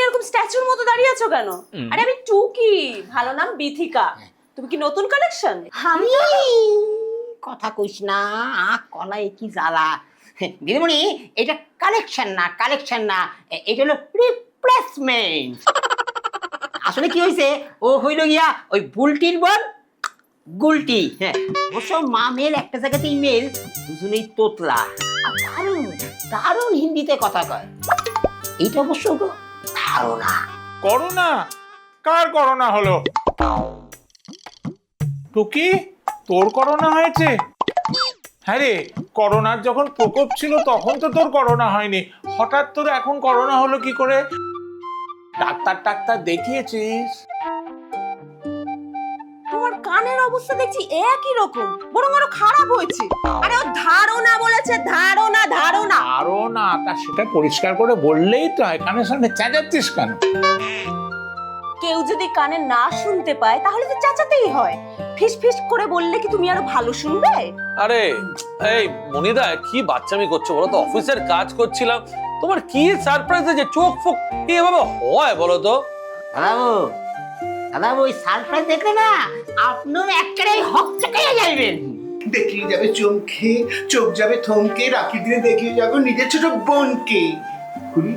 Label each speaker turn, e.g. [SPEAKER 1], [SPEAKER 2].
[SPEAKER 1] এরকম স্ট্যাচুর মতো দাঁড়িয়ে আছো কেন? আরে আমি টুকি, ভালো নাম বিথিকা। তুমি কি নতুন কালেকশন?
[SPEAKER 2] আমি কথা কইস না, কলাই কি জ্বালা। দিদিমণি, এটা কালেকশন না, এটা হলো রিপ্লেসমেন্ট। আসলে কি হয়েছে, ও হইল গিয়া ওই বুলটির বোন গুলটি। হ্যাঁ, অবশ্য মা মেয়ের একটা জায়গাতেই মেল, দুজনেই তোতলা। আর দারুণ দারুণ হিন্দিতে কথা কয়। এইটা অবশ্য ধারণা।
[SPEAKER 3] করোনা? কার করোনা হলো? টুকি, তোর করোনা হয়েছে? হ্যাঁ রে, করোনার যখন প্রকোপ ছিল তখন তো তোর করোনা হয়নি, হঠাৎ তোর এখন করোনা হলো কি করে? ডাক্তার দেখিয়েছিস?
[SPEAKER 1] তোমার কানের অবস্থা দেখছি একই রকম, বরং আরো খারাপ হয়েছে। আরে ও ধারণা বলেছে, ধারণা।
[SPEAKER 3] করোনা তা সেটা পরিষ্কার করে বললেই তো হয়, কানের সামনে চেঁচাচ্ছিস কেন?
[SPEAKER 1] কেউ যদি কানে না শুনতে পায় তাহলে তো চেঁচাতেই হয়। ফিস ফিস করে বললে কি তুমি আরো ভালো শুনবে?
[SPEAKER 4] আরে এই মনিদা, কি বাচ্চামি করছো বলো তো? অফিসের কাজ করছিলাম, তোমার কি সারপ্রাইজ যে চোখ ফোক এভাবে হয় বলো তো?
[SPEAKER 2] দাদা ওই সারপ্রাইজ দেখলে না আপনিও একটাই হকচকাইয়া যাইবেন।
[SPEAKER 5] দেখিয়ে যাবে চমকে, চোখ যাবে থমকে, রাখির দিনে দেখিয়ে যাবো নিজের ছোট বোনকে। খুলি